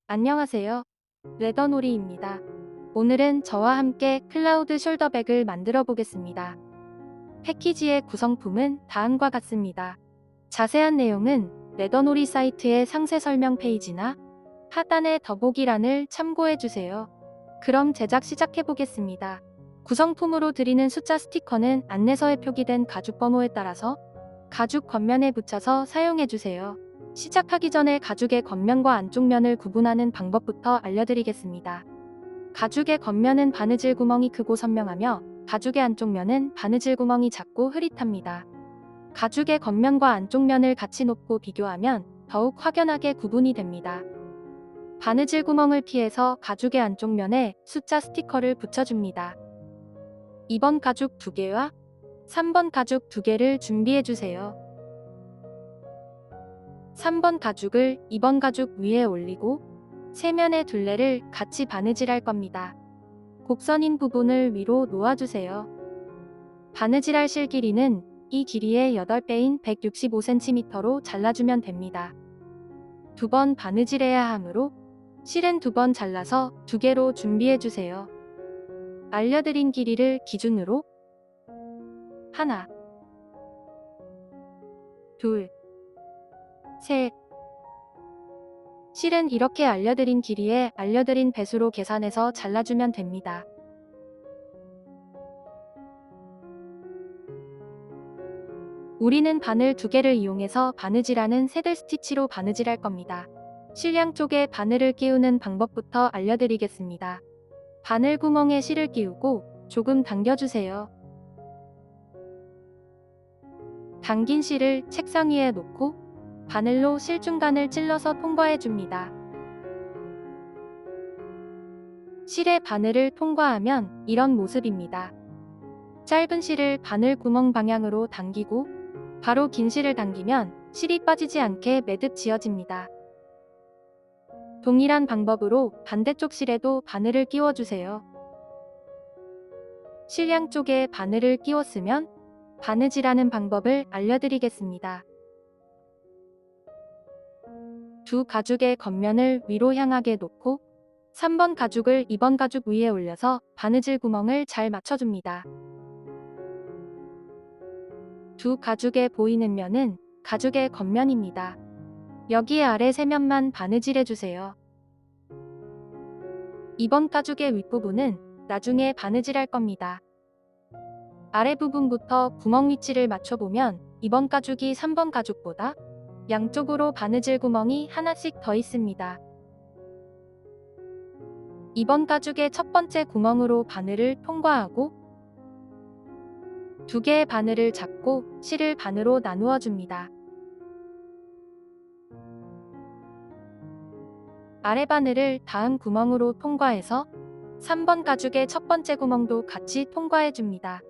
안녕하세요. 레더놀이입니다. 오늘은 저와 함께 클라우드 숄더백을 만들어 보겠습니다. 패키지의 구성품은 다음과 같습니다. 자세한 내용은 레더놀이 사이트의 상세 설명 페이지나 하단의 더보기란을 참고해 주세요. 그럼 제작 시작해 보겠습니다. 구성품으로 드리는 숫자 스티커는 안내서에 표기된 가죽 번호에 따라서 가죽 겉면에 붙여서 사용해 주세요. 시작하기 전에 가죽의 겉면과 안쪽 면을 구분하는 방법부터 알려드리겠습니다. 가죽의 겉면은 바느질 구멍이 크고 선명하며 가죽의 안쪽 면은 바느질 구멍이 작고 흐릿합니다. 가죽의 겉면과 안쪽 면을 같이 놓고 비교하면 더욱 확연하게 구분이 됩니다. 바느질 구멍을 피해서 가죽의 안쪽 면에 숫자 스티커를 붙여줍니다. 2번 가죽 2개와 3번 가죽 2개를 준비해주세요. 3번 가죽을 2번 가죽 위에 올리고 세면의 둘레를 같이 바느질할 겁니다. 곡선인 부분을 위로 놓아주세요. 바느질할 실 길이는 이 길이의 8배인 165cm로 잘라주면 됩니다. 2번 바느질해야 하므로 실은 2번 잘라서 2개로 준비해주세요. 알려드린 길이를 기준으로 하나, 둘, 셋. 실은 이렇게 알려드린 길이에 알려드린 배수로 계산해서 잘라주면 됩니다. 우리는 바늘 2개를 이용해서 바느질하는 새들 스티치로 바느질할 겁니다. 실 양쪽에 바늘을 끼우는 방법부터 알려드리겠습니다. 바늘 구멍에 실을 끼우고 조금 당겨주세요. 당긴 실을 책상 위에 놓고 바늘로 실 중간을 찔러서 통과해줍니다. 실의 바늘을 통과하면 이런 모습입니다. 짧은 실을 바늘 구멍 방향으로 당기고 바로 긴 실을 당기면 실이 빠지지 않게 매듭 지어집니다. 동일한 방법으로 반대쪽 실에도 바늘을 끼워주세요. 실 양쪽에 바늘을 끼웠으면 바느질하는 방법을 알려드리겠습니다. 두 가죽의 겉면을 위로 향하게 놓고 3번 가죽을 2번 가죽 위에 올려서 바느질 구멍을 잘 맞춰줍니다. 두 가죽에 보이는 면은 가죽의 겉면입니다. 여기 아래 세면만 바느질해주세요. 2번 가죽의 윗부분은 나중에 바느질할 겁니다. 아래 부분부터 구멍 위치를 맞춰보면 2번 가죽이 3번 가죽보다 양쪽으로 바느질 구멍이 하나씩 더 있습니다. 2번 가죽의 첫 번째 구멍으로 바늘을 통과하고 2개의 바늘을 잡고 실을 반으로 나누어 줍니다. 아래 바늘을 다음 구멍으로 통과해서 3번 가죽의 첫 번째 구멍도 같이 통과해 줍니다.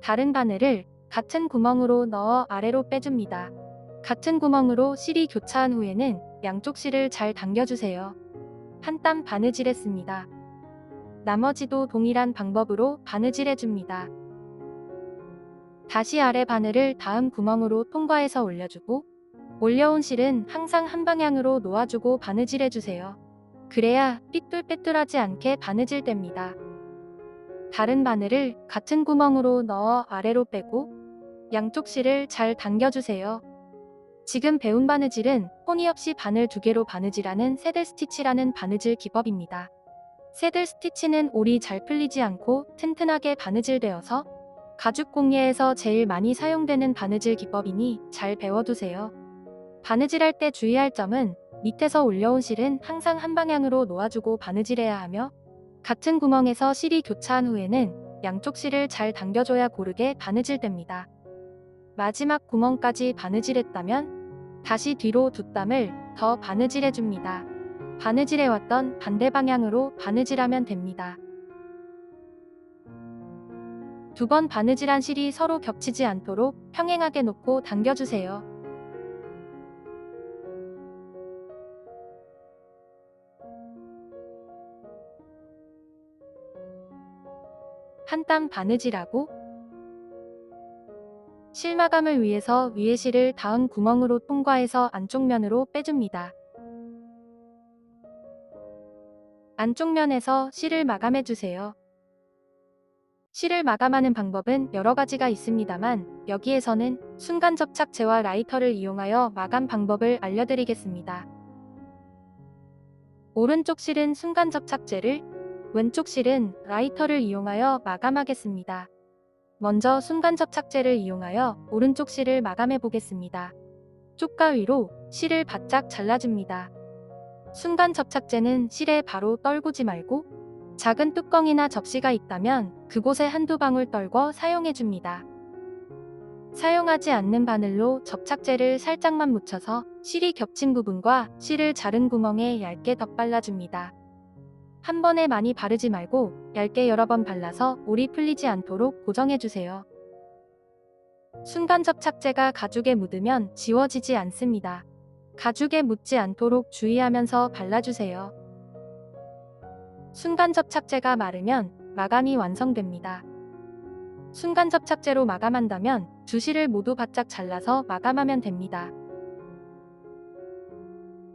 다른 바늘을 같은 구멍으로 넣어 아래로 빼줍니다. 같은 구멍으로 실이 교차한 후에는 양쪽 실을 잘 당겨주세요. 한 땀 바느질했습니다. 나머지도 동일한 방법으로 바느질해줍니다. 다시 아래 바늘을 다음 구멍으로 통과해서 올려주고 올려온 실은 항상 한 방향으로 놓아주고 바느질해주세요. 그래야 삐뚤빼뚤하지 않게 바느질 됩니다. 다른 바늘을 같은 구멍으로 넣어 아래로 빼고 양쪽 실을 잘 당겨주세요. 지금 배운 바느질은 호니 없이 바늘 2개로 바느질하는 새들 스티치라는 바느질 기법입니다. 새들 스티치는 올이 잘 풀리지 않고 튼튼하게 바느질되어서 가죽 공예에서 제일 많이 사용되는 바느질 기법이니 잘 배워두세요. 바느질할 때 주의할 점은 밑에서 올려온 실은 항상 한 방향으로 놓아주고 바느질해야 하며 같은 구멍에서 실이 교차한 후에는 양쪽 실을 잘 당겨줘야 고르게 바느질됩니다. 마지막 구멍까지 바느질했다면 다시 뒤로 2땀을 더 바느질해줍니다. 바느질해왔던 반대 방향으로 바느질하면 됩니다. 2번 바느질한 실이 서로 겹치지 않도록 평행하게 놓고 당겨주세요. 한 땀 바느질하고 실마감을 위해서 위에 실을 닿은 구멍으로 통과해서 안쪽 면으로 빼줍니다. 안쪽 면에서 실을 마감해주세요. 실을 마감하는 방법은 여러 가지가 있습니다만 여기에서는 순간 접착제와 라이터를 이용하여 마감 방법을 알려드리겠습니다. 오른쪽 실은 순간 접착제를, 왼쪽 실은 라이터를 이용하여 마감하겠습니다. 먼저 순간 접착제를 이용하여 오른쪽 실을 마감해 보겠습니다. 쪽가위로 실을 바짝 잘라줍니다. 순간 접착제는 실에 바로 떨구지 말고 작은 뚜껑이나 접시가 있다면 그곳에 한두 방울 떨궈 사용해줍니다. 사용하지 않는 바늘로 접착제를 살짝만 묻혀서 실이 겹친 부분과 실을 자른 구멍에 얇게 덧발라줍니다. 한 번에 많이 바르지 말고 얇게 여러 번 발라서 올이 풀리지 않도록 고정해주세요. 순간 접착제가 가죽에 묻으면 지워지지 않습니다. 가죽에 묻지 않도록 주의하면서 발라주세요. 순간 접착제가 마르면 마감이 완성됩니다. 순간 접착제로 마감한다면 두 실을 모두 바짝 잘라서 마감하면 됩니다.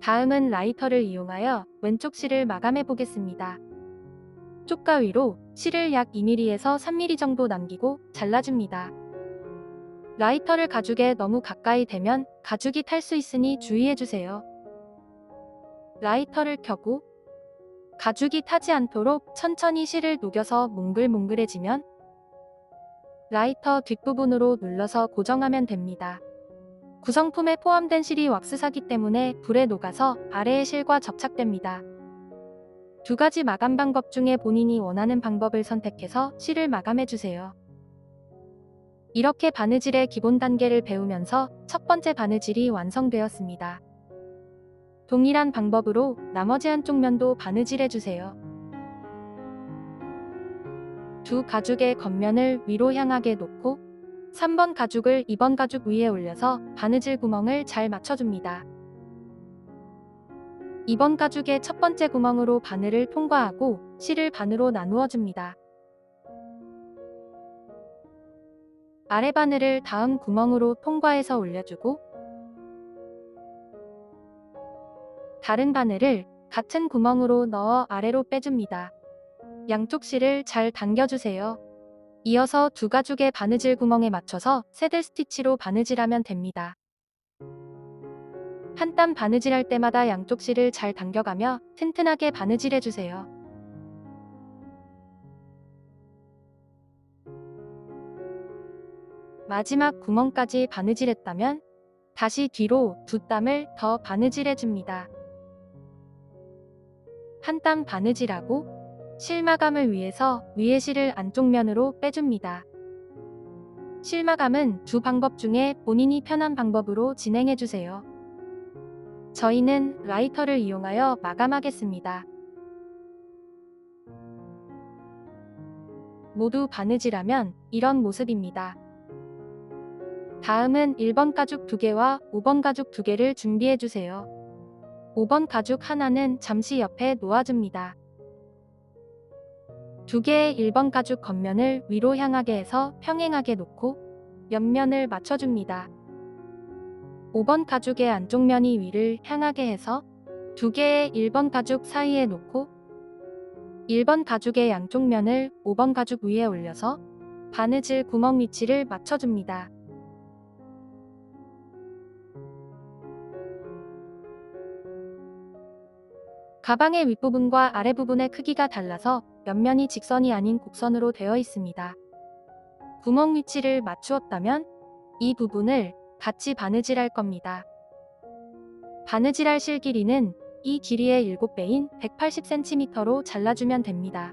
다음은 라이터를 이용하여 왼쪽 실을 마감해 보겠습니다. 쪽가위로 실을 약 2mm에서 3mm 정도 남기고 잘라줍니다. 라이터를 가죽에 너무 가까이 대면 가죽이 탈 수 있으니 주의해주세요. 라이터를 켜고 가죽이 타지 않도록 천천히 실을 녹여서 몽글몽글해지면 라이터 뒷부분으로 눌러서 고정하면 됩니다. 구성품에 포함된 실이 왁스사기 때문에 불에 녹아서 아래의 실과 접착됩니다. 두 가지 마감 방법 중에 본인이 원하는 방법을 선택해서 실을 마감해주세요. 이렇게 바느질의 기본 단계를 배우면서 첫 번째 바느질이 완성되었습니다. 동일한 방법으로 나머지 한쪽 면도 바느질해주세요. 두 가죽의 겉면을 위로 향하게 놓고 3번 가죽을 2번 가죽 위에 올려서 바느질 구멍을 잘 맞춰줍니다. 2번 가죽의 첫 번째 구멍으로 바늘을 통과하고 실을 반으로 나누어 줍니다. 아래 바늘을 다음 구멍으로 통과해서 올려주고 다른 바늘을 같은 구멍으로 넣어 아래로 빼줍니다. 양쪽 실을 잘 당겨주세요. 이어서 두 가죽의 바느질 구멍에 맞춰서 새들 스티치로 바느질하면 됩니다. 한 땀 바느질할 때마다 양쪽 실을 잘 당겨가며 튼튼하게 바느질해주세요. 마지막 구멍까지 바느질했다면 다시 뒤로 두 땀을 더 바느질해줍니다. 한 땀 바느질하고 실 마감을 위해서 위에 실을 안쪽 면으로 빼줍니다. 실 마감은 두 방법 중에 본인이 편한 방법으로 진행해주세요. 저희는 라이터를 이용하여 마감하겠습니다. 모두 바느질하면 이런 모습입니다. 다음은 1번 가죽 2개와 5번 가죽 2개를 준비해주세요. 5번 가죽 하나는 잠시 옆에 놓아줍니다. 2개의 1번 가죽 겉면을 위로 향하게 해서 평행하게 놓고 옆면을 맞춰줍니다. 5번 가죽의 안쪽 면이 위를 향하게 해서 2개의 1번 가죽 사이에 놓고 1번 가죽의 양쪽 면을 5번 가죽 위에 올려서 바느질 구멍 위치를 맞춰줍니다. 가방의 윗부분과 아래부분의 크기가 달라서 옆면이 직선이 아닌 곡선으로 되어 있습니다. 구멍 위치를 맞추었다면 이 부분을 같이 바느질할 겁니다. 바느질할 실 길이는 이 길이의 7배인 180cm로 잘라주면 됩니다.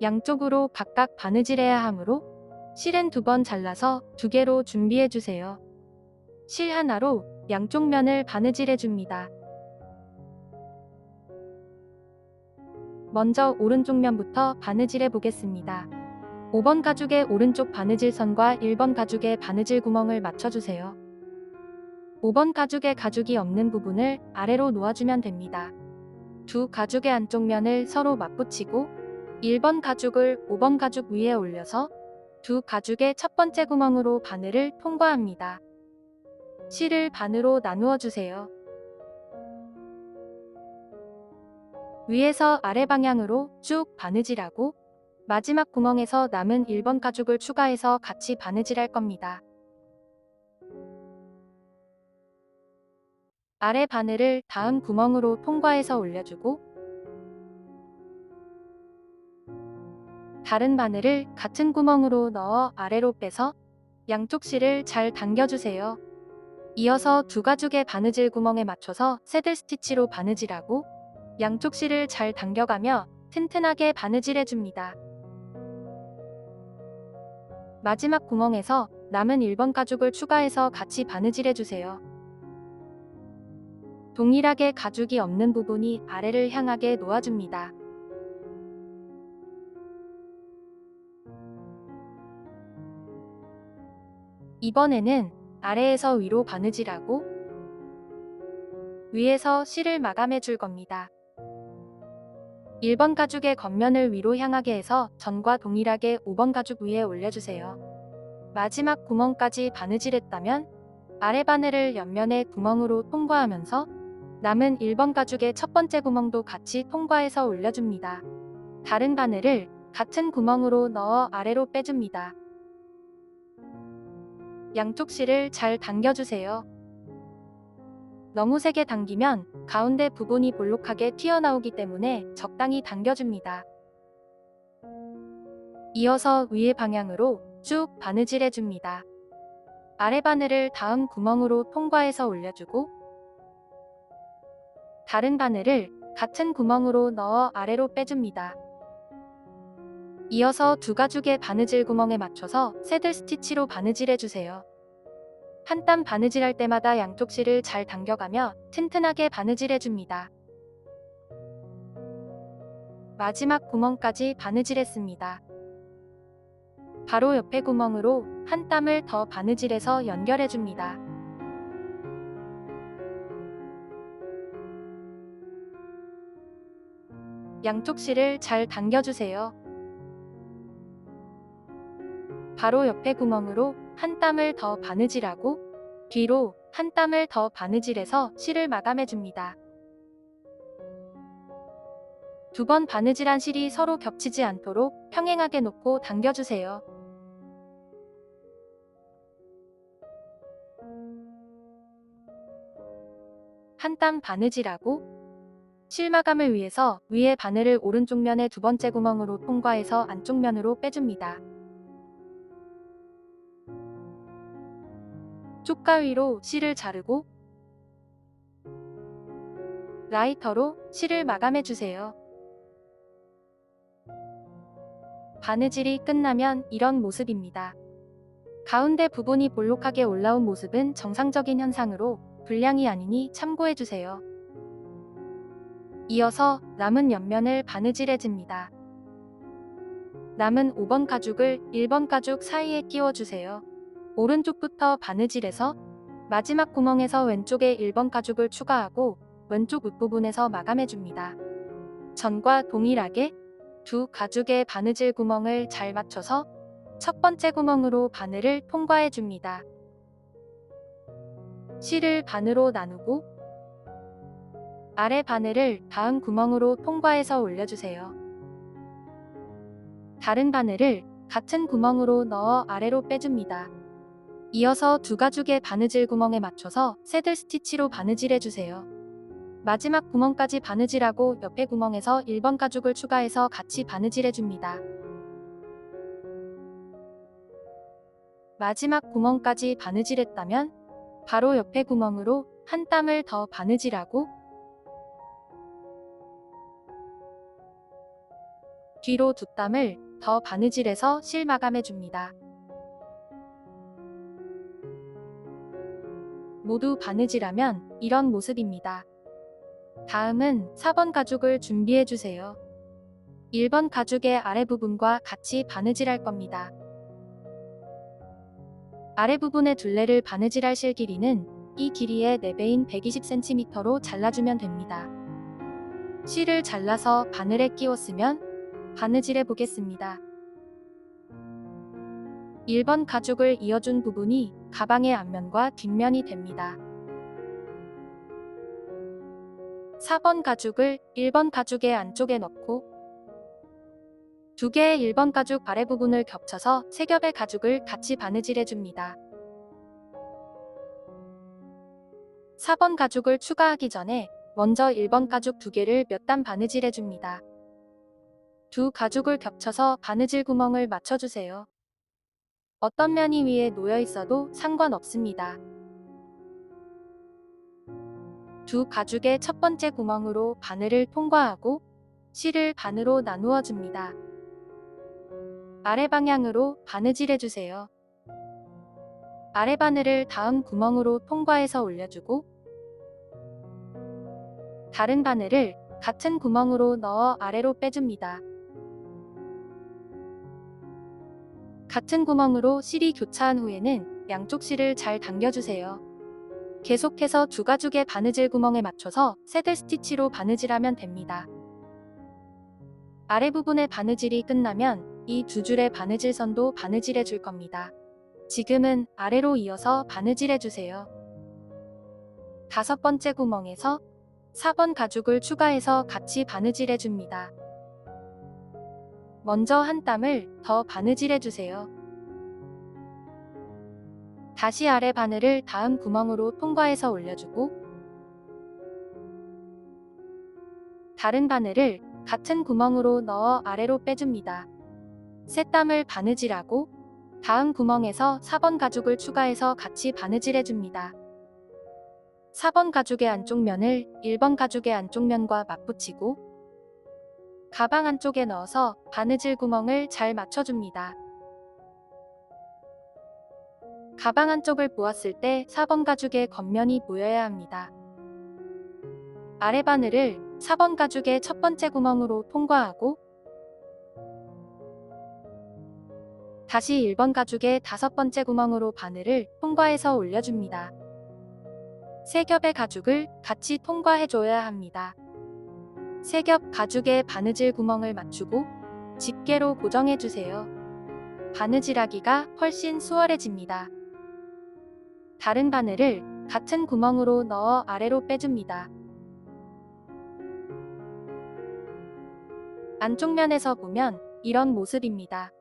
양쪽으로 각각 바느질해야 하므로 실은 2번 잘라서 2개로 준비해주세요. 실 하나로 양쪽 면을 바느질해줍니다. 먼저 오른쪽 면부터 바느질해 보겠습니다. 5번 가죽의 오른쪽 바느질선과 1번 가죽의 바느질 구멍을 맞춰주세요. 5번 가죽의 가죽이 없는 부분을 아래로 놓아주면 됩니다. 두 가죽의 안쪽 면을 서로 맞붙이고 1번 가죽을 5번 가죽 위에 올려서 두 가죽의 첫 번째 구멍으로 바늘을 통과합니다. 실을 반으로 나누어 주세요. 위에서 아래 방향으로 쭉 바느질하고 마지막 구멍에서 남은 1번 가죽을 추가해서 같이 바느질할 겁니다. 아래 바늘을 다음 구멍으로 통과해서 올려주고 다른 바늘을 같은 구멍으로 넣어 아래로 빼서 양쪽 실을 잘 당겨주세요. 이어서 두 가죽의 바느질 구멍에 맞춰서 새들 스티치로 바느질하고 양쪽 실을 잘 당겨가며 튼튼하게 바느질해줍니다. 마지막 구멍에서 남은 1번 가죽을 추가해서 같이 바느질해주세요. 동일하게 가죽이 없는 부분이 아래를 향하게 놓아줍니다. 이번에는 아래에서 위로 바느질하고 위에서 실을 마감해 줄 겁니다. 1번 가죽의 겉면을 위로 향하게 해서 전과 동일하게 5번 가죽 위에 올려주세요. 마지막 구멍까지 바느질했다면 아래 바늘을 옆면의 구멍으로 통과하면서 남은 1번 가죽의 첫 번째 구멍도 같이 통과해서 올려줍니다. 다른 바늘을 같은 구멍으로 넣어 아래로 빼줍니다. 양쪽 실을 잘 당겨주세요. 너무 세게 당기면 가운데 부분이 볼록하게 튀어나오기 때문에 적당히 당겨줍니다. 이어서 위의 방향으로 쭉 바느질해줍니다. 아래 바늘을 다음 구멍으로 통과해서 올려주고 다른 바늘을 같은 구멍으로 넣어 아래로 빼줍니다. 이어서 두 가죽의 바느질 구멍에 맞춰서 새들 스티치로 바느질해주세요. 한 땀 바느질할 때마다 양쪽 실을 잘 당겨가며 튼튼하게 바느질해줍니다. 마지막 구멍까지 바느질했습니다. 바로 옆에 구멍으로 한 땀을 더 바느질해서 연결해줍니다. 양쪽 실을 잘 당겨주세요. 바로 옆에 구멍으로 한 땀을 더 바느질하고 뒤로 한 땀을 더 바느질해서 실을 마감해줍니다. 두 번 바느질한 실이 서로 겹치지 않도록 평행하게 놓고 당겨주세요. 한 땀 바느질하고 실 마감을 위해서 위에 바늘을 오른쪽 면의 두 번째 구멍으로 통과해서 안쪽 면으로 빼줍니다. 쪽가 위로 실을 자르고 라이터로 실을 마감해주세요. 바느질이 끝나면 이런 모습입니다. 가운데 부분이 볼록하게 올라온 모습은 정상적인 현상으로 불량이 아니니 참고해주세요. 이어서 남은 옆면을 바느질해줍니다. 남은 5번 가죽을 1번 가죽 사이에 끼워주세요. 오른쪽부터 바느질해서 마지막 구멍에서 왼쪽에 1번 가죽을 추가하고 왼쪽 윗부분에서 마감해줍니다. 전과 동일하게 두 가죽의 바느질 구멍을 잘 맞춰서 첫 번째 구멍으로 바늘을 통과해줍니다. 실을 반으로 나누고 아래 바늘을 다음 구멍으로 통과해서 올려주세요. 다른 바늘을 같은 구멍으로 넣어 아래로 빼줍니다. 이어서 두 가죽의 바느질 구멍에 맞춰서 새들 스티치로 바느질해주세요. 마지막 구멍까지 바느질하고 옆에 구멍에서 1번 가죽을 추가해서 같이 바느질해줍니다. 마지막 구멍까지 바느질했다면 바로 옆에 구멍으로 한 땀을 더 바느질하고 뒤로 두 땀을 더 바느질해서 실 마감해줍니다. 모두 바느질하면 이런 모습입니다. 다음은 4번 가죽을 준비해주세요. 1번 가죽의 아래 부분과 같이 바느질할 겁니다. 아래 부분의 둘레를 바느질할 실 길이는 이 길이의 4배인 120cm로 잘라주면 됩니다. 실을 잘라서 바늘에 끼웠으면 바느질해 보겠습니다. 1번 가죽을 이어준 부분이 가방의 앞면과 뒷면이 됩니다. 4번 가죽을 1번 가죽의 안쪽에 넣고 두 개의 1번 가죽 아래 부분을 겹쳐서 3겹의 가죽을 같이 바느질해 줍니다. 4번 가죽을 추가하기 전에 먼저 1번 가죽 2개를 몇 단 바느질해 줍니다. 두 가죽을 겹쳐서 바느질 구멍을 맞춰주세요. 어떤 면이 위에 놓여 있어도 상관없습니다. 두 가죽의 첫 번째 구멍으로 바늘을 통과하고 실을 반으로 나누어 줍니다. 아래 방향으로 바느질해 주세요. 아래 바늘을 다음 구멍으로 통과해서 올려주고 다른 바늘을 같은 구멍으로 넣어 아래로 빼줍니다. 같은 구멍으로 실이 교차한 후에는 양쪽 실을 잘 당겨주세요. 계속해서 두 가죽의 바느질 구멍에 맞춰서 새들 스티치로 바느질하면 됩니다. 아래 부분의 바느질이 끝나면 이 두 줄의 바느질 선도 바느질해 줄 겁니다. 지금은 아래로 이어서 바느질해 주세요. 5번째 구멍에서 4번 가죽을 추가해서 같이 바느질해 줍니다. 먼저 한 땀을 더 바느질해 주세요. 다시 아래 바늘을 다음 구멍으로 통과해서 올려주고 다른 바늘을 같은 구멍으로 넣어 아래로 빼줍니다. 새 땀을 바느질하고 다음 구멍에서 4번 가죽을 추가해서 같이 바느질해 줍니다. 4번 가죽의 안쪽 면을 1번 가죽의 안쪽 면과 맞붙이고 가방 안쪽에 넣어서 바느질 구멍을 잘 맞춰줍니다. 가방 안쪽을 보았을 때 4번 가죽의 겉면이 보여야 합니다. 아래 바늘을 4번 가죽의 첫 번째 구멍으로 통과하고 다시 1번 가죽의 5번째 구멍으로 바늘을 통과해서 올려줍니다. 3겹의 가죽을 같이 통과해줘야 합니다. 3겹 가죽의 바느질 구멍을 맞추고 집게로 고정해주세요. 바느질하기가 훨씬 수월해집니다. 다른 바늘을 같은 구멍으로 넣어 아래로 빼줍니다. 안쪽 면에서 보면 이런 모습입니다.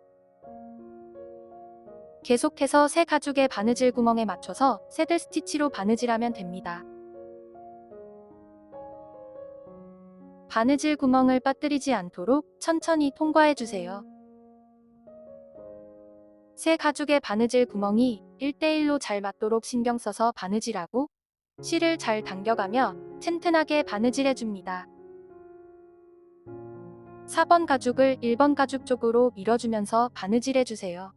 계속해서 새 가죽의 바느질 구멍에 맞춰서 새들 스티치로 바느질하면 됩니다. 바느질 구멍을 빠뜨리지 않도록 천천히 통과해주세요. 새 가죽의 바느질 구멍이 1대1로 잘 맞도록 신경 써서 바느질하고 실을 잘 당겨가며 튼튼하게 바느질해줍니다. 4번 가죽을 1번 가죽 쪽으로 밀어주면서 바느질해주세요.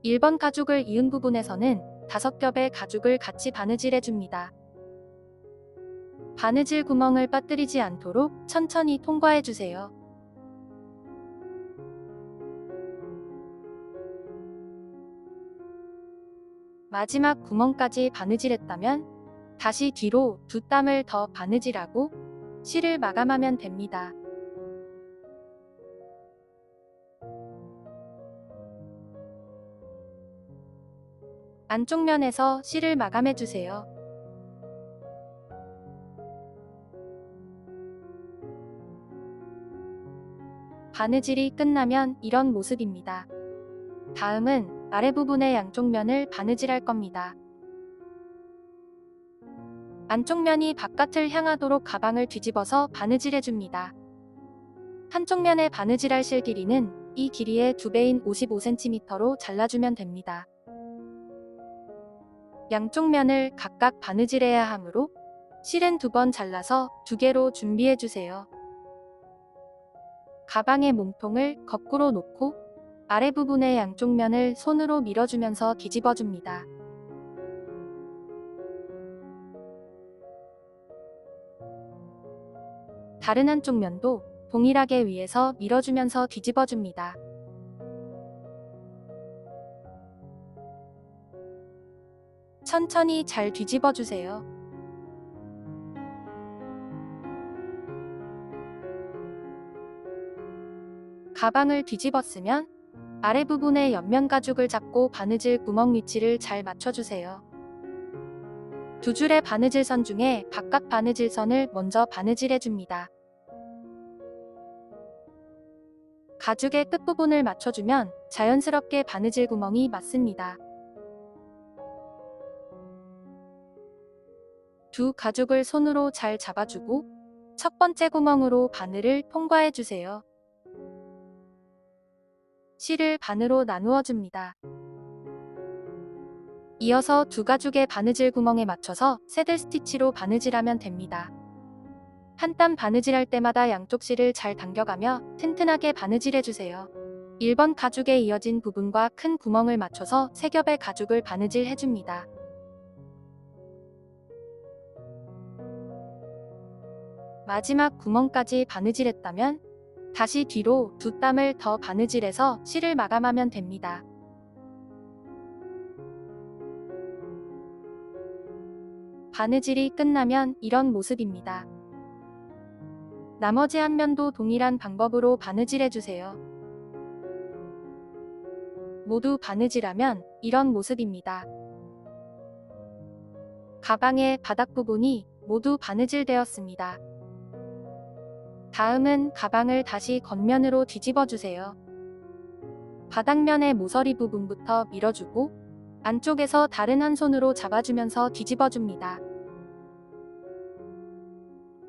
(1번) 가죽을 이은 부분에서는 5겹의 가죽을 같이 바느질해줍니다. 바느질 구멍을 빠뜨리지 않도록 천천히 통과해주세요. 마지막 구멍까지 바느질했다면 다시 뒤로 2땀을 더 바느질하고 실을 마감하면 됩니다. 안쪽 면에서 실을 마감해주세요. 바느질이 끝나면 이런 모습입니다. 다음은 아래 부분의 양쪽 면을 바느질할 겁니다. 안쪽 면이 바깥을 향하도록 가방을 뒤집어서 바느질해줍니다. 한쪽 면에 바느질할 실 길이는 이 길이의 2배인 55cm로 잘라주면 됩니다. 양쪽 면을 각각 바느질해야 하므로 실은 2번 잘라서 2개로 준비해주세요. 가방의 몸통을 거꾸로 놓고 아래 부분의 양쪽 면을 손으로 밀어주면서 뒤집어줍니다. 다른 한쪽 면도 동일하게 위에서 밀어주면서 뒤집어줍니다. 천천히 잘 뒤집어주세요. 가방을 뒤집었으면 아래 부분의 옆면 가죽을 잡고 바느질 구멍 위치를 잘 맞춰주세요. 두 줄의 바느질선 중에 바깥 바느질선을 먼저 바느질해줍니다. 가죽의 끝부분을 맞춰주면 자연스럽게 바느질 구멍이 맞습니다. 두 가죽을 손으로 잘 잡아주고 첫 번째 구멍으로 바늘을 통과해주세요. 실을 반으로 나누어 줍니다. 이어서 두 가죽의 바느질 구멍에 맞춰서 새들 스티치로 바느질하면 됩니다. 한 땀 바느질할 때마다 양쪽 실을 잘 당겨가며 튼튼하게 바느질해주세요. 1번 가죽에 이어진 부분과 큰 구멍을 맞춰서 세 겹의 가죽을 바느질해줍니다. 마지막 구멍까지 바느질했다면 다시 뒤로 두 땀을 더 바느질해서 실을 마감하면 됩니다. 바느질이 끝나면 이런 모습입니다. 나머지 한 면도 동일한 방법으로 바느질해주세요. 모두 바느질하면 이런 모습입니다. 가방의 바닥 부분이 모두 바느질되었습니다. 다음은 가방을 다시 겉면으로 뒤집어주세요. 바닥면의 모서리 부분부터 밀어주고 안쪽에서 다른 한 손으로 잡아주면서 뒤집어줍니다.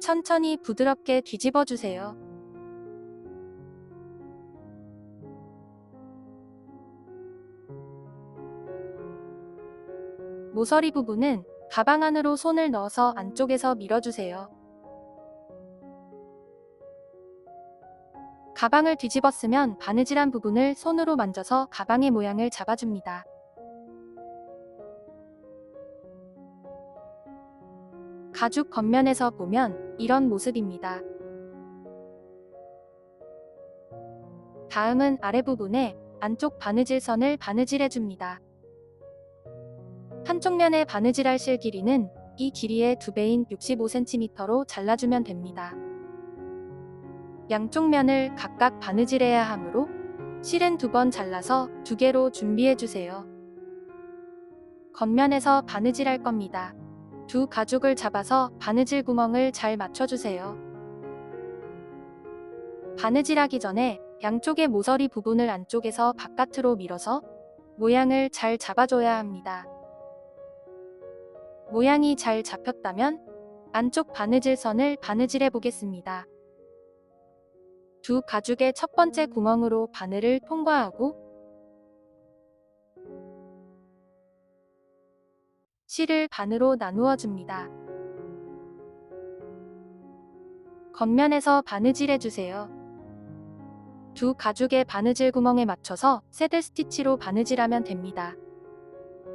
천천히 부드럽게 뒤집어주세요. 모서리 부분은 가방 안으로 손을 넣어서 안쪽에서 밀어주세요. 가방을 뒤집었으면 바느질한 부분을 손으로 만져서 가방의 모양을 잡아줍니다. 가죽 겉면에서 보면 이런 모습입니다. 다음은 아래 부분에 안쪽 바느질선을 바느질해줍니다. 한쪽 면에 바느질할 실 길이는 이 길이의 2배인 65cm로 잘라주면 됩니다. 양쪽 면을 각각 바느질해야 하므로 실은 2번 잘라서 2개로 준비해주세요. 겉면에서 바느질할 겁니다. 두 가죽을 잡아서 바느질 구멍을 잘 맞춰주세요. 바느질하기 전에 양쪽의 모서리 부분을 안쪽에서 바깥으로 밀어서 모양을 잘 잡아줘야 합니다. 모양이 잘 잡혔다면 안쪽 바느질선을 바느질해 보겠습니다. 두 가죽의 첫 번째 구멍으로 바늘을 통과하고 실을 반으로 나누어 줍니다. 겉면에서 바느질해주세요. 두 가죽의 바느질 구멍에 맞춰서 새들 스티치로 바느질하면 됩니다.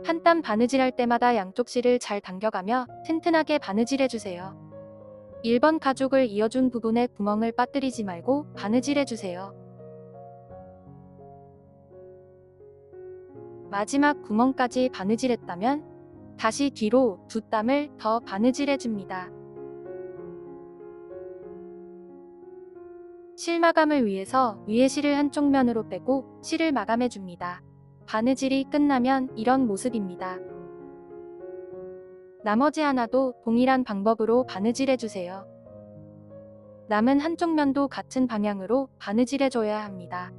한 땀 바느질할 때마다 양쪽 실을 잘 당겨가며 튼튼하게 바느질해주세요. 1번 가죽을 이어준 부분에 구멍을 빠뜨리지 말고 바느질해주세요. 마지막 구멍까지 바느질했다면 다시 뒤로 두 땀을 더 바느질해줍니다. 실 마감을 위해서 위에 실을 한쪽 면으로 빼고 실을 마감해줍니다. 바느질이 끝나면 이런 모습입니다. 나머지 하나도 동일한 방법으로 바느질해주세요. 남은 한쪽 면도 같은 방향으로 바느질해줘야 합니다.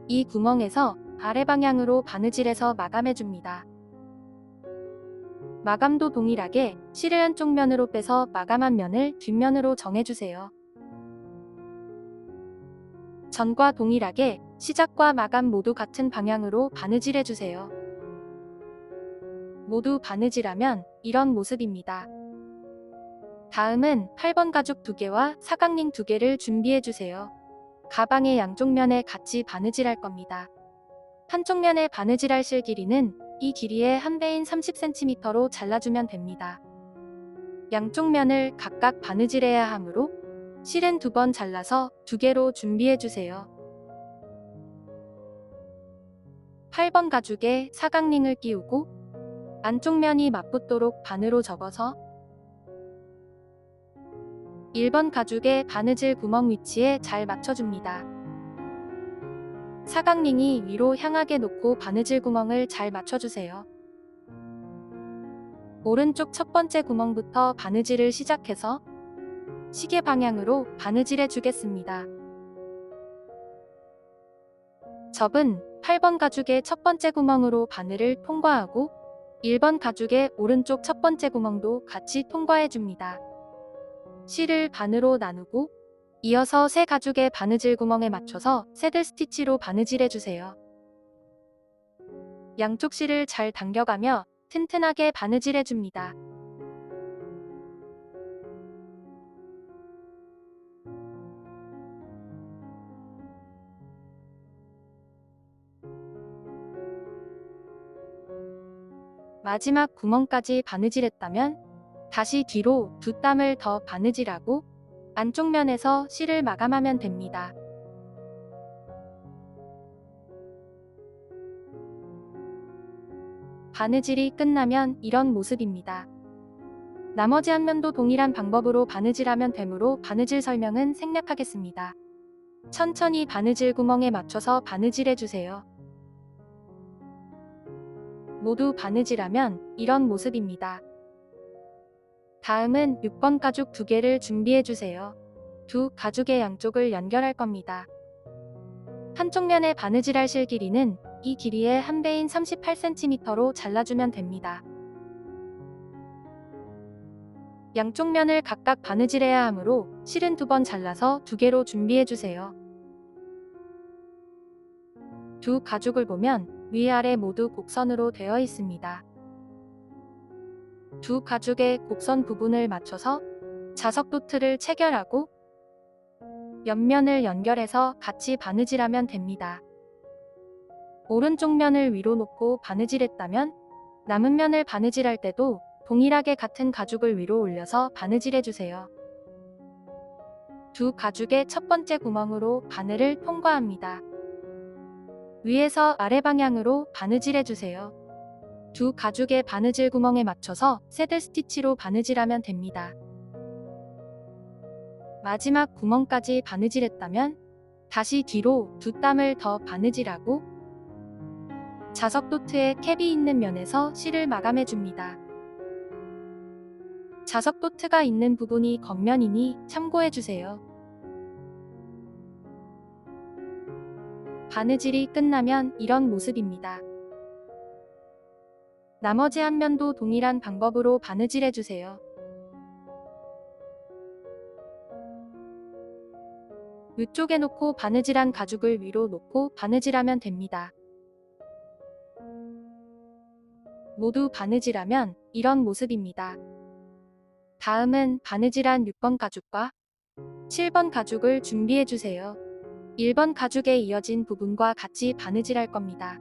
이 구멍에서 아래 방향으로 바느질해서 마감해줍니다. 마감도 동일하게 실을 한쪽 면으로 빼서 마감한 면을 뒷면으로 정해주세요. 전과 동일하게 시작과 마감 모두 같은 방향으로 바느질해주세요. 모두 바느질하면 이런 모습입니다. 다음은 8번 가죽 2개와 사각링 2개를 준비해주세요. 가방의 양쪽 면에 같이 바느질할 겁니다. 한쪽 면에 바느질할 실 길이는 이 길이의 1배인 30cm로 잘라주면 됩니다. 양쪽 면을 각각 바느질해야 하므로 실은 2번 잘라서 2개로 준비해주세요. 8번 가죽에 사각링을 끼우고 안쪽 면이 맞붙도록 반으로 접어서 1번 가죽의 바느질 구멍 위치에 잘 맞춰줍니다. 사각링이 위로 향하게 놓고 바느질 구멍을 잘 맞춰주세요. 오른쪽 첫 번째 구멍부터 바느질을 시작해서 시계 방향으로 바느질해 주겠습니다. 접은 8번 가죽의 첫 번째 구멍으로 바늘을 통과하고 1번 가죽의 오른쪽 첫 번째 구멍도 같이 통과해 줍니다. 실을 반으로 나누고 이어서 새 가죽의 바느질 구멍에 맞춰서 새들 스티치로 바느질해 주세요. 양쪽 실을 잘 당겨가며 튼튼하게 바느질해 줍니다. 마지막 구멍까지 바느질했다면 다시 뒤로 두 땀을 더 바느질하고 안쪽 면에서 실을 마감하면 됩니다. 바느질이 끝나면 이런 모습입니다. 나머지 한 면도 동일한 방법으로 바느질하면 되므로 바느질 설명은 생략하겠습니다. 천천히 바느질 구멍에 맞춰서 바느질해 주세요. 모두 바느질하면 이런 모습입니다. 다음은 6번 가죽 2개를 준비해 주세요. 두 가죽의 양쪽을 연결할 겁니다. 한쪽 면에 바느질할 실 길이는 이 길이의 한 배인 38cm로 잘라주면 됩니다. 양쪽 면을 각각 바느질해야 하므로 실은 2번 잘라서 2개로 준비해 주세요. 두 가죽을 보면 위아래 모두 곡선으로 되어 있습니다. 두 가죽의 곡선 부분을 맞춰서 자석 도트를 체결하고 옆면을 연결해서 같이 바느질하면 됩니다. 오른쪽 면을 위로 놓고 바느질했다면 남은 면을 바느질할 때도 동일하게 같은 가죽을 위로 올려서 바느질해 주세요. 두 가죽의 첫 번째 구멍으로 바늘을 통과합니다. 위에서 아래 방향으로 바느질해 주세요. 두 가죽의 바느질 구멍에 맞춰서 새들 스티치로 바느질하면 됩니다. 마지막 구멍까지 바느질했다면 다시 뒤로 두 땀을 더 바느질하고 자석 도트에 캡이 있는 면에서 실을 마감해 줍니다. 자석 도트가 있는 부분이 겉면이니 참고해 주세요. 바느질이 끝나면 이런 모습입니다. 나머지 한 면도 동일한 방법으로 바느질해 주세요. 위쪽에 놓고 바느질한 가죽을 위로 놓고 바느질하면 됩니다. 모두 바느질하면 이런 모습입니다. 다음은 바느질한 6번 가죽과 7번 가죽을 준비해 주세요. 1번 가죽에 이어진 부분과 같이 바느질할 겁니다.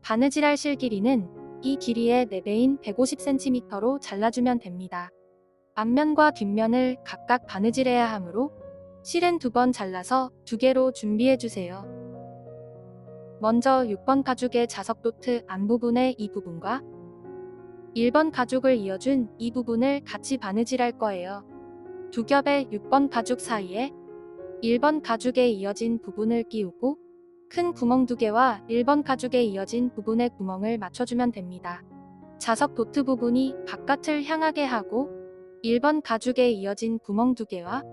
바느질할 실 길이는 이 길이의 4배인 150cm로 잘라주면 됩니다. 앞면과 뒷면을 각각 바느질해야 하므로 실은 2번 잘라서 2개로 준비해 주세요. 먼저 6번 가죽의 자석 도트 앞부분의 이 부분과 1번 가죽을 이어준 이 부분을 같이 바느질할 거예요. 두 겹의 6번 가죽 사이에 1번 가죽에 이어진 부분을 끼우고 큰 구멍 2개와 1번 가죽에 이어진 부분의 구멍을 맞춰주면 됩니다. 자석 도트 부분이 바깥을 향하게 하고 1번 가죽에 이어진 구멍 2개와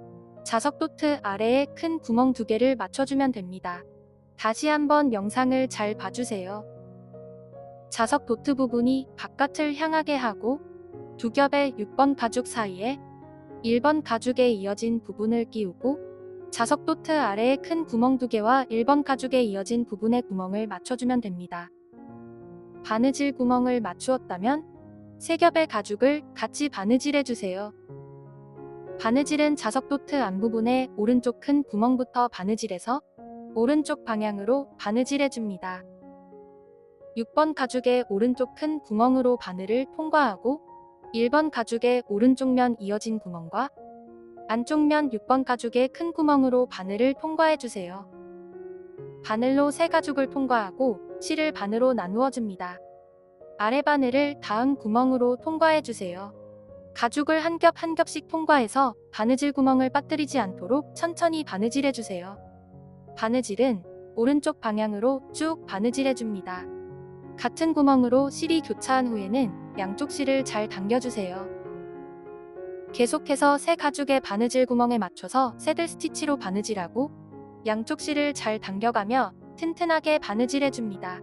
자석 도트 아래에 큰 구멍 2개를 맞춰주면 됩니다. 다시 한번 영상을 잘 봐주세요. 자석 도트 부분이 바깥을 향하게 하고 두 겹의 6번 가죽 사이에 1번 가죽에 이어진 부분을 끼우고 자석 도트 아래에 큰 구멍 2개와 1번 가죽에 이어진 부분의 구멍을 맞춰주면 됩니다. 바느질 구멍을 맞추었다면 세 겹의 가죽을 같이 바느질해 주세요. 바느질은 자석 도트 앞부분의 오른쪽 큰 구멍부터 바느질해서 오른쪽 방향으로 바느질해 줍니다. 6번 가죽의 오른쪽 큰 구멍으로 바늘을 통과하고 1번 가죽의 오른쪽 면 이어진 구멍과 안쪽 면 6번 가죽의 큰 구멍으로 바늘을 통과해 주세요. 바늘로 새 가죽을 통과하고 실을 반으로 나누어 줍니다. 아래 바늘을 다음 구멍으로 통과해 주세요. 가죽을 한 겹 한 겹씩 통과해서 바느질 구멍을 빠뜨리지 않도록 천천히 바느질해주세요. 바느질은 오른쪽 방향으로 쭉 바느질해줍니다. 같은 구멍으로 실이 교차한 후에는 양쪽 실을 잘 당겨주세요. 계속해서 새 가죽의 바느질 구멍에 맞춰서 새들 스티치로 바느질하고 양쪽 실을 잘 당겨가며 튼튼하게 바느질해줍니다.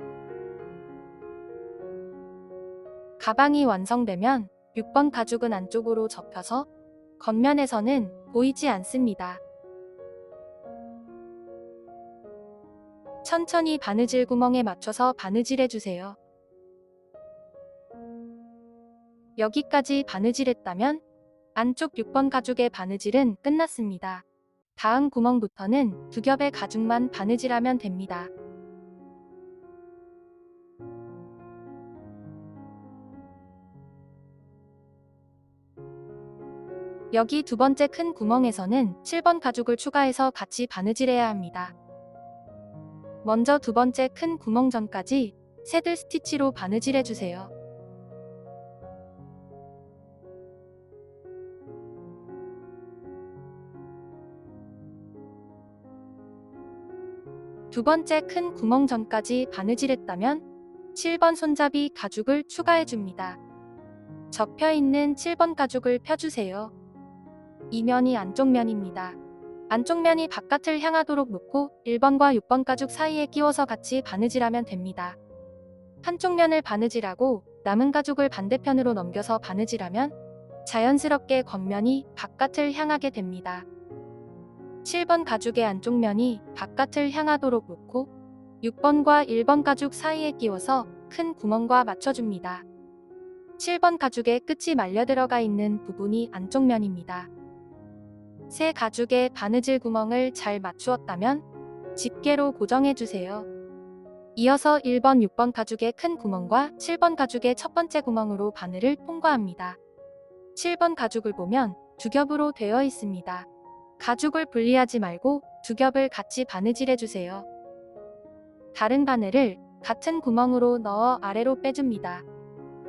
가방이 완성되면 6번 가죽은 안쪽으로 접혀서 겉면에서는 보이지 않습니다. 천천히 바느질 구멍에 맞춰서 바느질해주세요. 여기까지 바느질했다면 안쪽 6번 가죽의 바느질은 끝났습니다. 다음 구멍부터는 2겹의 가죽만 바느질하면 됩니다. 여기 두 번째 큰 구멍에서는 7번 가죽을 추가해서 같이 바느질해야 합니다. 먼저 두 번째 큰 구멍 전까지 새들 스티치로 바느질해주세요. 두 번째 큰 구멍 전까지 바느질했다면 7번 손잡이 가죽을 추가해줍니다. 접혀있는 7번 가죽을 펴주세요. 이 면이 안쪽 면입니다. 안쪽 면이 바깥을 향하도록 놓고 1번과 6번 가죽 사이에 끼워서 같이 바느질하면 됩니다. 한쪽 면을 바느질하고 남은 가죽을 반대편으로 넘겨서 바느질하면 자연스럽게 겉면이 바깥을 향하게 됩니다. 7번 가죽의 안쪽 면이 바깥을 향하도록 놓고 6번과 1번 가죽 사이에 끼워서 큰 구멍과 맞춰줍니다. 7번 가죽의 끝이 말려 들어가 있는 부분이 안쪽 면입니다. 새 가죽의 바느질 구멍을 잘 맞추었다면 집게로 고정해주세요. 이어서 1번, 6번 가죽의 큰 구멍과 7번 가죽의 첫 번째 구멍으로 바늘을 통과합니다. 7번 가죽을 보면 두 겹으로 되어 있습니다. 가죽을 분리하지 말고 두 겹을 같이 바느질해주세요. 다른 바늘을 같은 구멍으로 넣어 아래로 빼줍니다.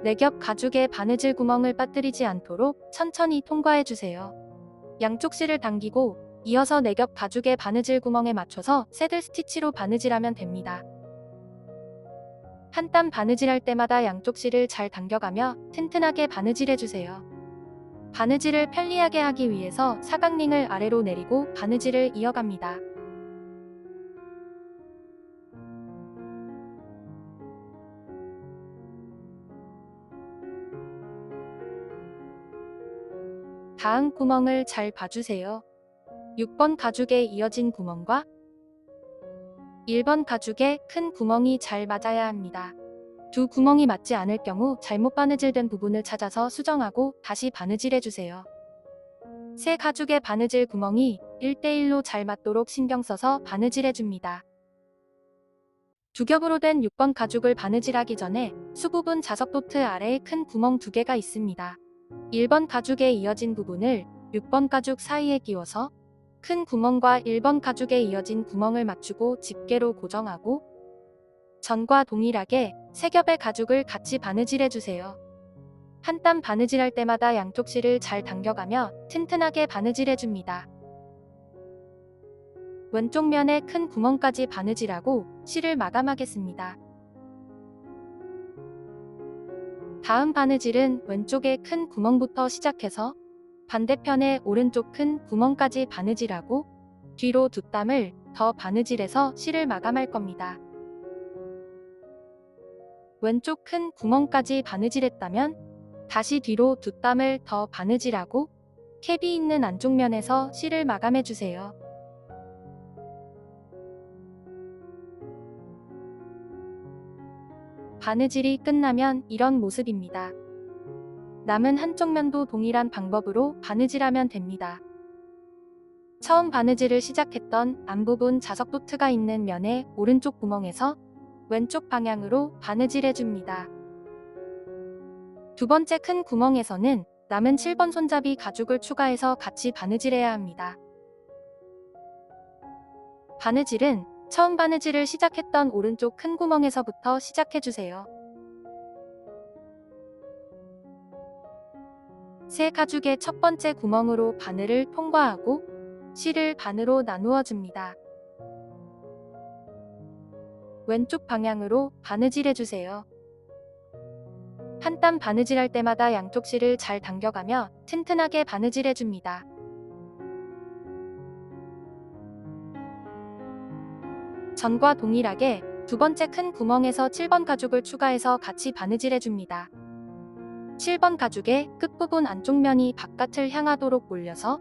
4겹 가죽의 바느질 구멍을 빠뜨리지 않도록 천천히 통과해주세요. 양쪽 실을 당기고 이어서 4겹 가죽의 바느질 구멍에 맞춰서 새들 스티치로 바느질하면 됩니다. 한 땀 바느질할 때마다 양쪽 실을 잘 당겨가며 튼튼하게 바느질해주세요. 바느질을 편리하게 하기 위해서 사각링을 아래로 내리고 바느질을 이어갑니다. 다음 구멍을 잘 봐주세요. 6번 가죽에 이어진 구멍과 1번 가죽에 큰 구멍이 잘 맞아야 합니다. 두 구멍이 맞지 않을 경우 잘못 바느질된 부분을 찾아서 수정하고 다시 바느질해주세요. 새 가죽의 바느질 구멍이 1대1로 잘 맞도록 신경 써서 바느질해줍니다. 두 겹으로 된 6번 가죽을 바느질하기 전에 수부분 자석 도트 아래에 큰 구멍 2개가 있습니다. 1번 가죽에 이어진 부분을 6번 가죽 사이에 끼워서 큰 구멍과 1번 가죽에 이어진 구멍을 맞추고 집게로 고정하고 전과 동일하게 3겹의 가죽을 같이 바느질해주세요. 한 땀 바느질할 때마다 양쪽 실을 잘 당겨가며 튼튼하게 바느질해줍니다. 왼쪽 면에 큰 구멍까지 바느질하고 실을 마감하겠습니다. 다음 바느질은 왼쪽에 큰 구멍부터 시작해서 반대편에 오른쪽 큰 구멍까지 바느질하고 뒤로 2땀을 더 바느질해서 실을 마감할 겁니다. 왼쪽 큰 구멍까지 바느질했다면 다시 뒤로 2땀을 더 바느질하고 캡이 있는 안쪽 면에서 실을 마감해주세요. 바느질이 끝나면 이런 모습입니다. 남은 한쪽 면도 동일한 방법으로 바느질하면 됩니다. 처음 바느질을 시작했던 앞부분 자석 도트가 있는 면의 오른쪽 구멍에서 왼쪽 방향으로 바느질해줍니다. 두 번째 큰 구멍에서는 남은 7번 손잡이 가죽을 추가해서 같이 바느질해야 합니다. 바느질은 처음 바느질을 시작했던 오른쪽 큰 구멍에서부터 시작해주세요. 새 가죽의 첫 번째 구멍으로 바늘을 통과하고 실을 반으로 나누어 줍니다. 왼쪽 방향으로 바느질해 주세요. 한 땀 바느질할 때마다 양쪽 실을 잘 당겨가며 튼튼하게 바느질해 줍니다. 전과 동일하게 두 번째 큰 구멍에서 7번 가죽을 추가해서 같이 바느질해 줍니다. 7번 가죽의 끝부분 안쪽 면이 바깥을 향하도록 올려서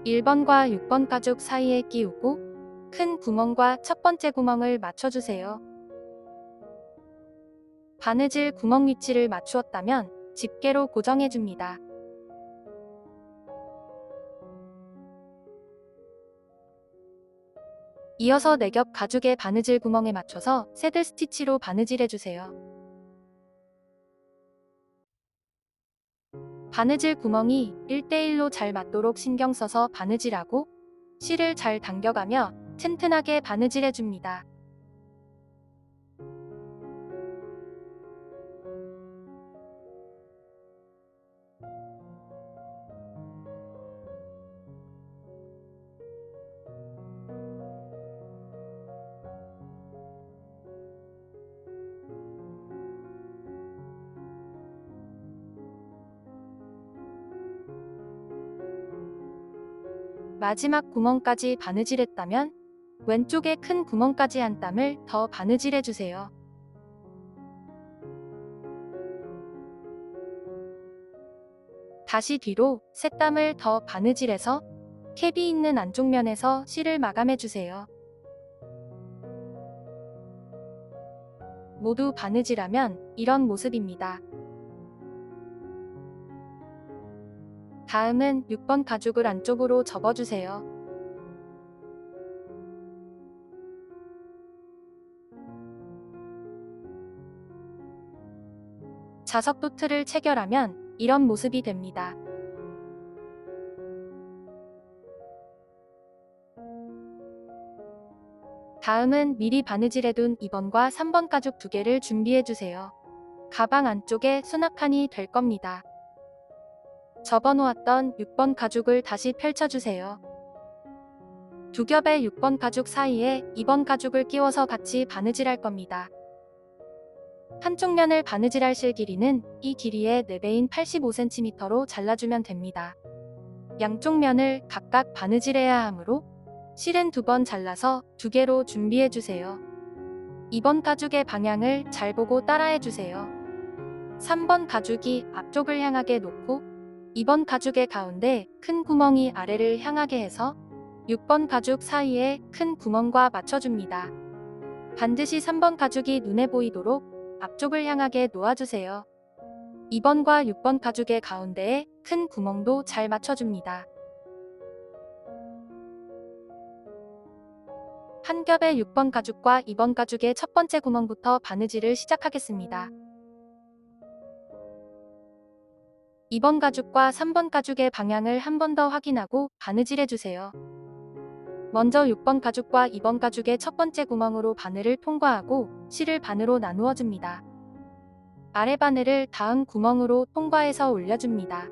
1번과 6번 가죽 사이에 끼우고 큰 구멍과 첫 번째 구멍을 맞춰주세요. 바느질 구멍 위치를 맞추었다면 집게로 고정해줍니다. 이어서 4겹 가죽의 바느질 구멍에 맞춰서 새들 스티치로 바느질해주세요. 바느질 구멍이 1대1로 잘 맞도록 신경 써서 바느질하고 실을 잘 당겨가며 튼튼하게 바느질해줍니다. 마지막 구멍까지 바느질했다면 왼쪽에 큰 구멍까지 한 땀을 더 바느질해주세요. 다시 뒤로 세 땀을 더 바느질해서 캡이 있는 안쪽 면에서 실을 마감해주세요. 모두 바느질하면 이런 모습입니다. 다음은 6번 가죽을 안쪽으로 접어주세요. 자석도 틀을 체결하면 이런 모습이 됩니다. 다음은 미리 바느질해둔 2번과 3번 가죽 2개를 준비해주세요. 가방 안쪽에 수납칸이 될 겁니다. 접어놓았던 6번 가죽을 다시 펼쳐주세요. 두 겹의 6번 가죽 사이에 2번 가죽을 끼워서 같이 바느질할 겁니다. 한쪽 면을 바느질할 실 길이는 이 길이의 4배인 85cm로 잘라주면 됩니다. 양쪽 면을 각각 바느질해야 하므로 실은 2번 잘라서 2개로 준비해주세요. 2번 가죽의 방향을 잘 보고 따라해주세요. 3번 가죽이 앞쪽을 향하게 놓고 2번 가죽의 가운데 큰 구멍이 아래를 향하게 해서 6번 가죽 사이에 큰 구멍과 맞춰줍니다. 반드시 3번 가죽이 눈에 보이도록 앞쪽을 향하게 놓아주세요. 2번과 6번 가죽의 가운데에 큰 구멍도 잘 맞춰줍니다. 한 겹의 6번 가죽과 2번 가죽의 첫 번째 구멍부터 바느질을 시작하겠습니다. 2번 가죽과 3번 가죽의 방향을 한 번 더 확인하고 바느질해주세요. 먼저 6번 가죽과 2번 가죽의 첫 번째 구멍으로 바늘을 통과하고 실을 반으로 나누어 줍니다. 아래 바늘을 다음 구멍으로 통과해서 올려줍니다.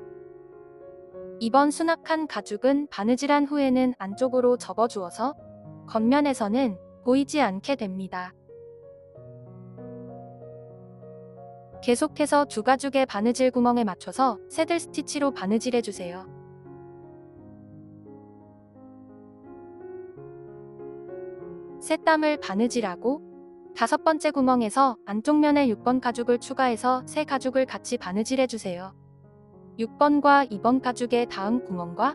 2번 수납한 가죽은 바느질한 후에는 안쪽으로 접어주어서 겉면에서는 보이지 않게 됩니다. 계속해서 두 가죽의 바느질 구멍에 맞춰서 새들 스티치로 바느질해주세요. 새 땀을 바느질하고 5번째 구멍에서 안쪽 면에 6번 가죽을 추가해서 새 가죽을 같이 바느질해주세요. 6번과 2번 가죽의 다음 구멍과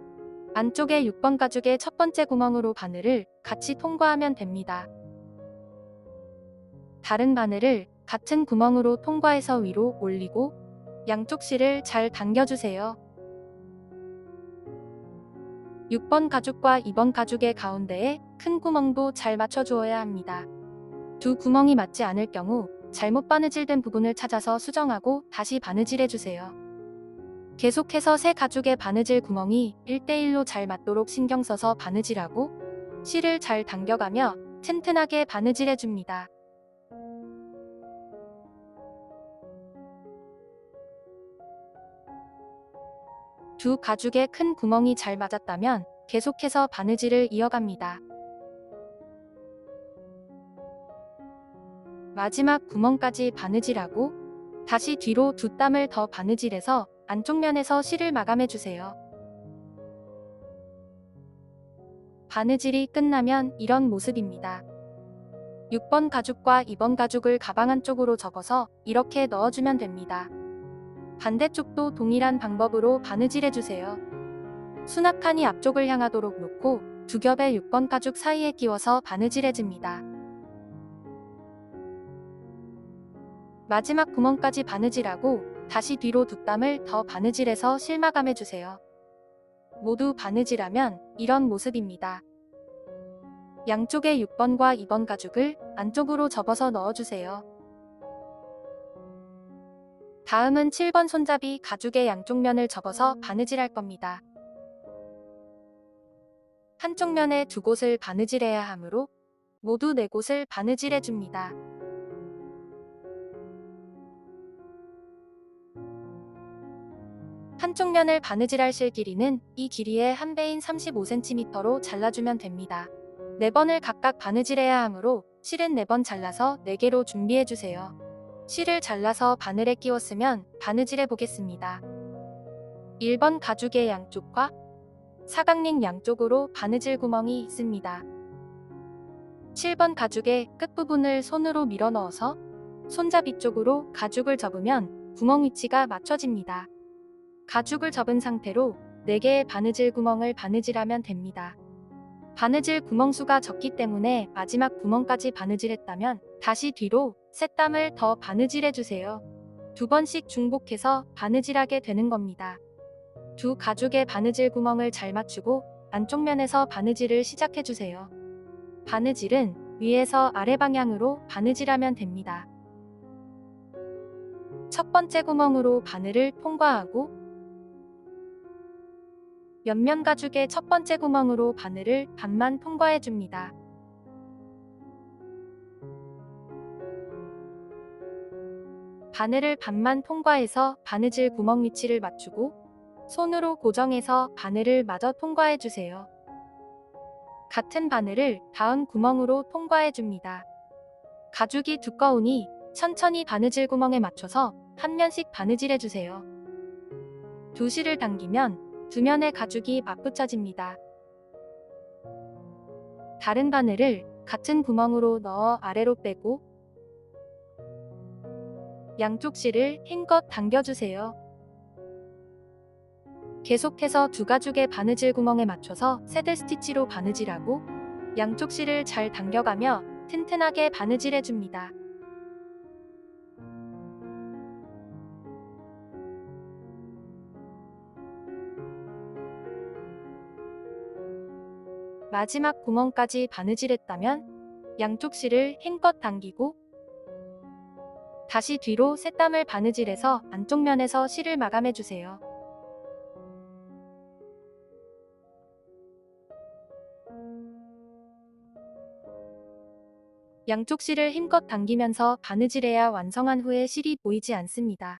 안쪽에 6번 가죽의 첫 번째 구멍으로 바늘을 같이 통과하면 됩니다. 다른 바늘을 같은 구멍으로 통과해서 위로 올리고 양쪽 실을 잘 당겨주세요. 6번 가죽과 2번 가죽의 가운데에 큰 구멍도 잘 맞춰주어야 합니다. 두 구멍이 맞지 않을 경우 잘못 바느질된 부분을 찾아서 수정하고 다시 바느질해주세요. 계속해서 새 가죽의 바느질 구멍이 1대1로 잘 맞도록 신경 써서 바느질하고 실을 잘 당겨가며 튼튼하게 바느질해줍니다. 두 가죽의 큰 구멍이 잘 맞았다면 계속해서 바느질을 이어갑니다. 마지막 구멍까지 바느질하고 다시 뒤로 두 땀을 더 바느질해서 안쪽 면에서 실을 마감해주세요. 바느질이 끝나면 이런 모습입니다. 6번 가죽과 2번 가죽을 가방 안쪽으로 접어서 이렇게 넣어주면 됩니다. 반대쪽도 동일한 방법으로 바느질해주세요. 수납칸이 앞쪽을 향하도록 놓고 두 겹의 6번 가죽 사이에 끼워서 바느질해줍니다. 마지막 구멍까지 바느질하고 다시 뒤로 두 땀을 더 바느질해서 실마감해주세요. 모두 바느질하면 이런 모습입니다. 양쪽의 6번과 2번 가죽을 안쪽으로 접어서 넣어주세요. 다음은 7번 손잡이 가죽의 양쪽 면을 접어서 바느질할 겁니다. 한쪽 면에 두 곳을 바느질해야 하므로 모두 4곳을 바느질해줍니다. 한쪽 면을 바느질할 실 길이는 이 길이의 한 배인 35cm로 잘라주면 됩니다. 4번을 각각 바느질해야 하므로 실은 4번 잘라서 4개로 준비해주세요. 실을 잘라서 바늘에 끼웠으면 바느질해 보겠습니다. 1번 가죽의 양쪽과 사각링 양쪽으로 바느질 구멍이 있습니다. 7번 가죽의 끝부분을 손으로 밀어 넣어서 손잡이 쪽으로 가죽을 접으면 구멍 위치가 맞춰집니다. 가죽을 접은 상태로 4개의 바느질 구멍을 바느질하면 됩니다. 바느질 구멍 수가 적기 때문에 마지막 구멍까지 바느질했다면 다시 뒤로 세 땀을 더 바느질해주세요. 2번씩 중복해서 바느질하게 되는 겁니다. 두 가죽의 바느질 구멍을 잘 맞추고 안쪽 면에서 바느질을 시작해주세요. 바느질은 위에서 아래 방향으로 바느질하면 됩니다. 첫 번째 구멍으로 바늘을 통과하고 옆면 가죽의 첫 번째 구멍으로 바늘을 반만 통과해줍니다. 바늘을 반만 통과해서 바느질 구멍 위치를 맞추고 손으로 고정해서 바늘을 마저 통과해주세요. 같은 바늘을 다음 구멍으로 통과해줍니다. 가죽이 두꺼우니 천천히 바느질 구멍에 맞춰서 한 면씩 바느질해주세요. 두 실을 당기면 두 면의 가죽이 맞붙여집니다. 다른 바늘을 같은 구멍으로 넣어 아래로 빼고 양쪽 실을 힘껏 당겨주세요. 계속해서 두 가죽의 바느질 구멍에 맞춰서 새들 스티치로 바느질하고 양쪽 실을 잘 당겨가며 튼튼하게 바느질해줍니다. 마지막 구멍까지 바느질했다면 양쪽 실을 힘껏 당기고 다시 뒤로 세 땀을 바느질해서 안쪽 면에서 실을 마감해주세요. 양쪽 실을 힘껏 당기면서 바느질해야 완성한 후에 실이 보이지 않습니다.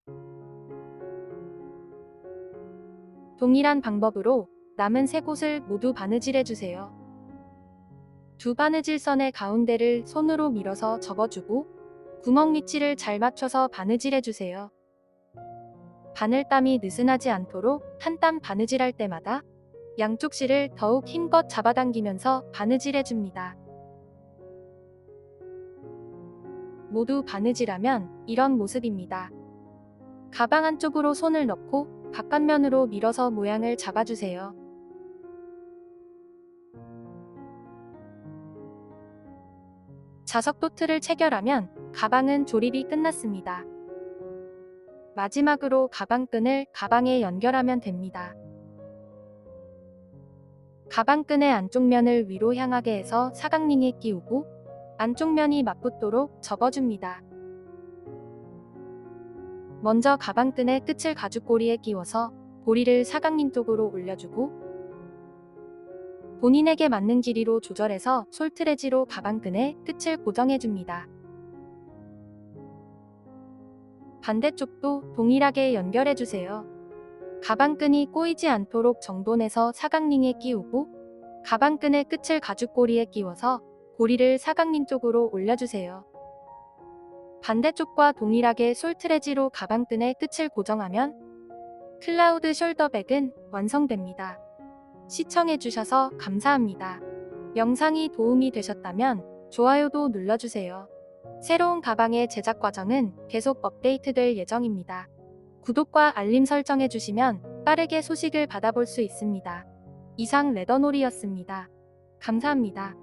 동일한 방법으로 남은 3곳을 모두 바느질해주세요. 두 바느질선의 가운데를 손으로 밀어서 접어주고 구멍 위치를 잘 맞춰서 바느질해주세요. 바늘땀이 느슨하지 않도록 한 땀 바느질할 때마다 양쪽 실을 더욱 힘껏 잡아당기면서 바느질해줍니다. 모두 바느질하면 이런 모습입니다. 가방 안쪽으로 손을 넣고 바깥면으로 밀어서 모양을 잡아주세요. 자석도 틀을 체결하면 가방은 조립이 끝났습니다. 마지막으로 가방끈을 가방에 연결하면 됩니다. 가방끈의 안쪽 면을 위로 향하게 해서 사각링에 끼우고 안쪽 면이 맞붙도록 접어줍니다. 먼저 가방끈의 끝을 가죽고리에 끼워서 고리를 사각링 쪽으로 올려주고 본인에게 맞는 길이로 조절해서 솔트레지로 가방끈의 끝을 고정해줍니다. 반대쪽도 동일하게 연결해주세요. 가방끈이 꼬이지 않도록 정돈해서 사각링에 끼우고 가방끈의 끝을 가죽고리에 끼워서 고리를 사각링 쪽으로 올려주세요. 반대쪽과 동일하게 솔트레지로 가방끈의 끝을 고정하면 클라우드 숄더백은 완성됩니다. 시청해주셔서 감사합니다. 영상이 도움이 되셨다면 좋아요도 눌러주세요. 새로운 가방의 제작 과정은 계속 업데이트될 예정입니다. 구독과 알림 설정해주시면 빠르게 소식을 받아볼 수 있습니다. 이상 레더놀이였습니다. 감사합니다.